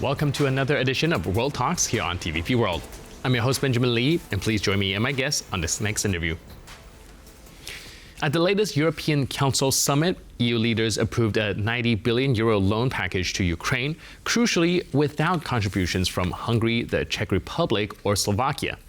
Welcome to another edition of World Talks here on TVP World. I'm your host, Benjamin Lee, and please join me and my guests on this next interview. At the latest European Council summit, EU leaders approved a €90 billion loan package to Ukraine, crucially without contributions from Hungary, the Czech Republic, or Slovakia.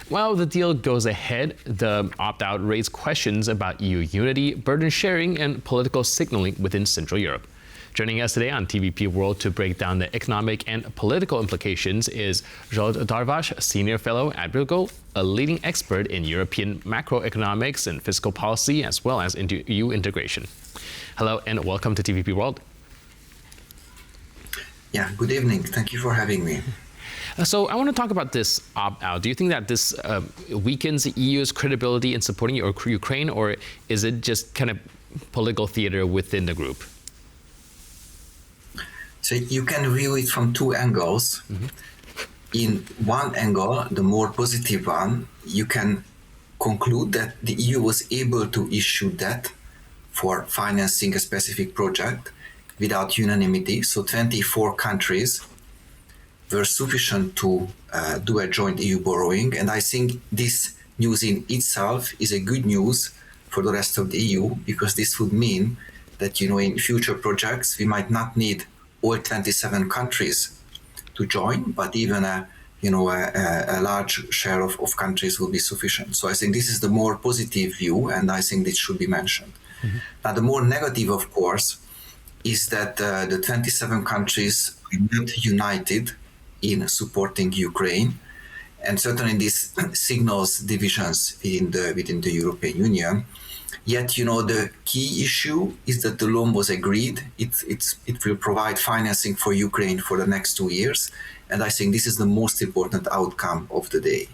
While the deal goes ahead, the opt-out raised questions about EU unity, burden sharing, and political signaling within Central Europe. Joining us today on TVP World to break down the economic and political implications is Zsolt Darvas, Senior Fellow at Bruegel, a leading expert in European macroeconomics and fiscal policy, as well as EU integration. Hello and welcome to TVP World. Yeah, good evening. Thank you for having me. So I want to talk about this opt-out. Do you think that this weakens the EU's credibility in supporting Ukraine, or is it just kind of political theater within the group? So you can view it from two angles. Mm-hmm. In one angle, the more positive one, you can conclude that the EU was able to issue debt for financing a specific project without unanimity. So 24 countries were sufficient to do a joint EU borrowing. And I think this news in itself is a good news for the rest of the EU, because this would mean that, in future projects, we might not need all 27 countries to join, but even a large share of countries will be sufficient. So I think this is the more positive view, and I think this should be mentioned. Mm-hmm. Now, the more negative, of course, is that the 27 countries are not united in supporting Ukraine, and certainly this signals divisions within the European Union. Yet, the key issue is that the loan was agreed. It will provide financing for Ukraine for the next 2 years. And I think this is the most important outcome of the day.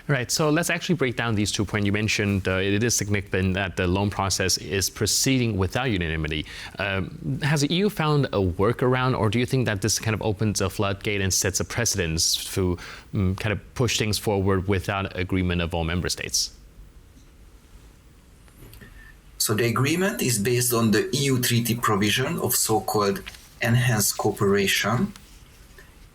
Right. So let's actually break down these 2 points. You mentioned it is significant that the loan process is proceeding without unanimity. Has the EU found a workaround, or do you think that this kind of opens a floodgate and sets a precedence to kind of push things forward without agreement of all member states? So the agreement is based on the EU treaty provision of so-called enhanced cooperation,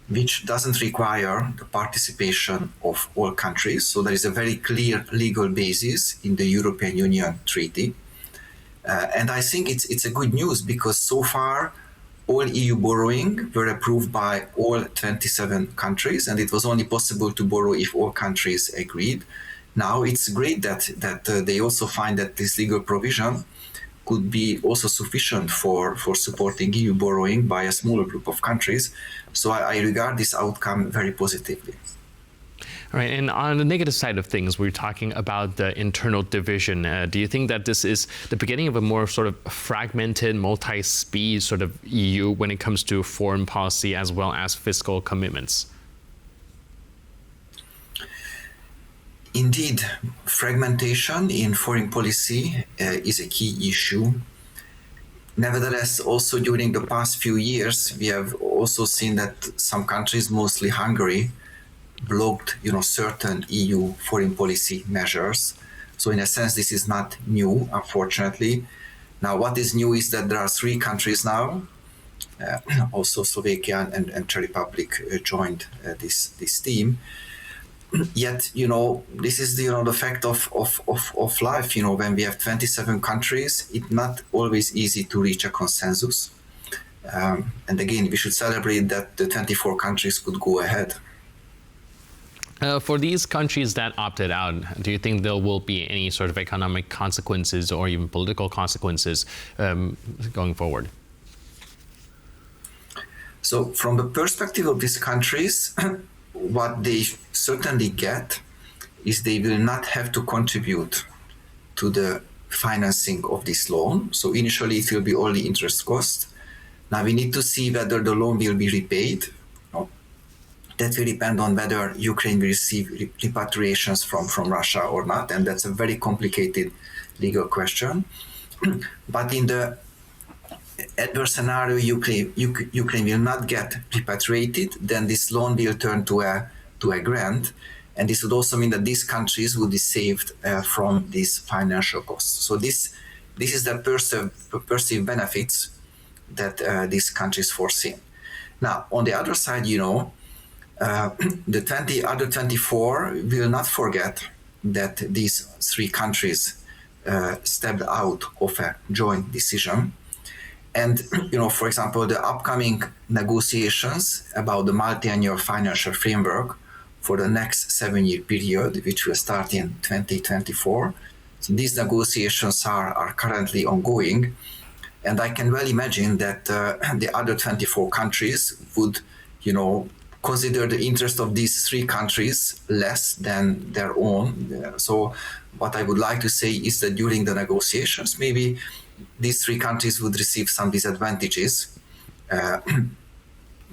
which doesn't require the participation of all countries. So there is a very clear legal basis in the European Union treaty. And I think it's a good news, because so far all EU borrowing were approved by all 27 countries, and it was only possible to borrow if all countries agreed. Now, it's great that they also find that this legal provision could be also sufficient for supporting EU borrowing by a smaller group of countries. So I regard this outcome very positively. All right, and on the negative side of things, we're talking about the internal division. Do you think that this is the beginning of a more sort of fragmented, multi-speed sort of EU when it comes to foreign policy as well as fiscal commitments? Indeed, fragmentation in foreign policy is a key issue. Nevertheless, also during the past few years, we have also seen that some countries, mostly Hungary, blocked, certain EU foreign policy measures. So in a sense, this is not new, unfortunately. Now, what is new is that there are 3 countries now, also Slovakia and Czech Republic joined this team. Yet, this is the fact of life. When we have 27 countries, it's not always easy to reach a consensus. And again, we should celebrate that the 24 countries could go ahead. For these countries that opted out, do you think there will be any sort of economic consequences or even political consequences going forward? So from the perspective of these countries, what they certainly get is they will not have to contribute to the financing of this loan. So initially it will be only interest cost. Now we need to see whether the loan will be repaid. That will depend on whether Ukraine will receive repatriations from Russia or not, and that's a very complicated legal question. But in the adverse scenario, Ukraine will not get repatriated, then this loan will turn to a grant, and this would also mean that these countries would be saved from these financial costs. So this is the perceived benefits that these countries foresee. Now, on the other side, the other 24 will not forget that these three countries stepped out of a joint decision. And, for example, the upcoming negotiations about the multi-annual financial framework for the next 7-year period, which will start in 2024. So these negotiations are currently ongoing. And I can well imagine that the other 24 countries would, consider the interest of these three countries less than their own. So what I would like to say is that during the negotiations, maybe these three countries would receive some disadvantages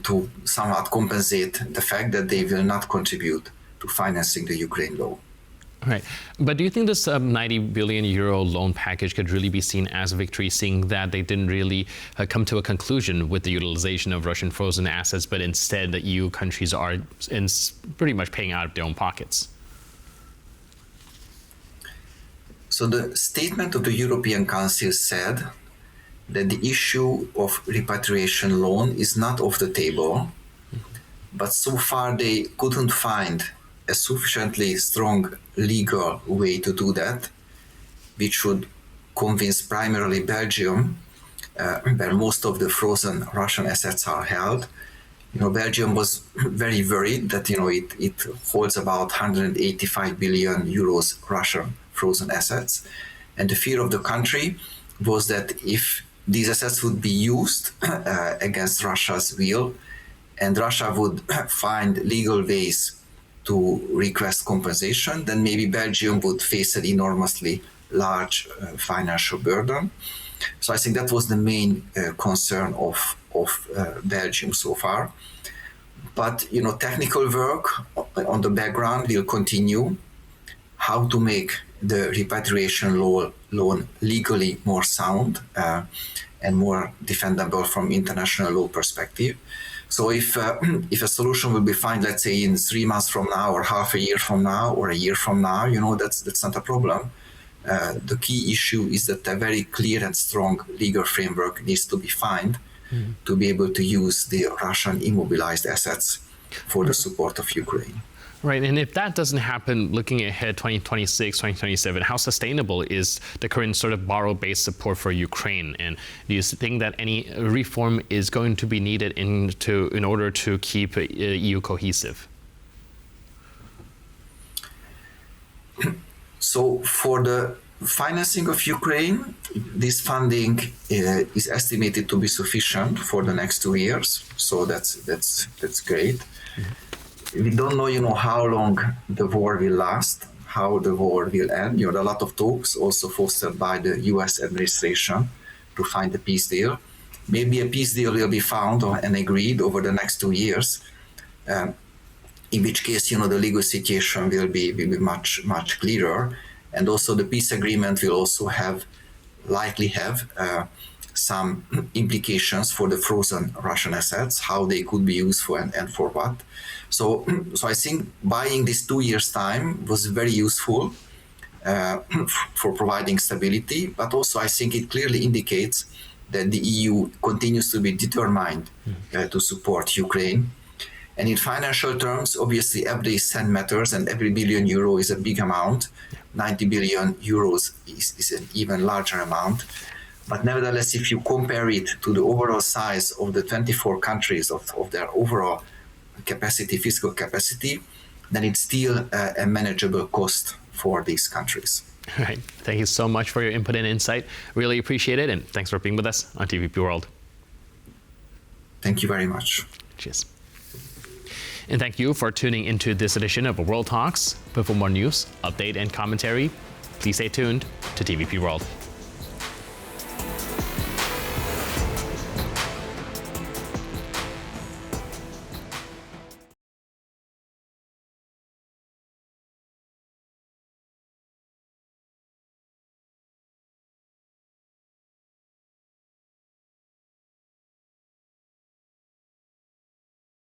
to somewhat compensate the fact that they will not contribute to financing the Ukraine law. Right. But do you think this 90 billion euro loan package could really be seen as a victory, seeing that they didn't really come to a conclusion with the utilization of Russian frozen assets, but instead the EU countries are pretty much paying out of their own pockets? So the statement of the European Council said that the issue of repatriation loan is not off the table, but so far they couldn't find a sufficiently strong legal way to do that, which would convince primarily Belgium, where most of the frozen Russian assets are held. Belgium was very worried that it holds about 185 billion euros Russian frozen assets, and the fear of the country was that if these assets would be used against Russia's will, and Russia would find legal ways to request compensation, then maybe Belgium would face an enormously large financial burden. So I think that was the main concern of Belgium so far. But technical work on the background will continue. How to make the repatriation loan legally more sound and more defendable from international law perspective. So if a solution will be found, let's say in 3 months from now, or half a year from now, or a year from now, that's not a problem. The key issue is that a very clear and strong legal framework needs to be found to be able to use the Russian immobilized assets for the support of Ukraine. Right, and if that doesn't happen, looking ahead 2026, 2027, how sustainable is the current sort of borrow-based support for Ukraine? And do you think that any reform is going to be needed in order to keep EU cohesive? So for the financing of Ukraine, this funding is estimated to be sufficient for the next 2 years. So that's great. We don't know, how long the war will last, how the war will end. There are a lot of talks also fostered by the US administration to find a peace deal. Maybe a peace deal will be found and agreed over the next 2 years, in which case, the legal situation will be much, much clearer. And also the peace agreement will also likely have some implications for the frozen Russian assets, how they could be used for and for what. So I think buying this 2 years' time was very useful for providing stability, but also I think it clearly indicates that the EU continues to be determined to support Ukraine. And in financial terms, obviously every cent matters and every billion euro is a big amount. 90 billion euros is an even larger amount. But nevertheless, if you compare it to the overall size of the 24 countries of their overall capacity, fiscal capacity, then it's still a manageable cost for these countries. All right. Thank you so much for your input and insight. Really appreciate it. And thanks for being with us on TVP World. Thank you very much. Cheers. And thank you for tuning into this edition of World Talks. But for more news, update, and commentary, please stay tuned to TVP World.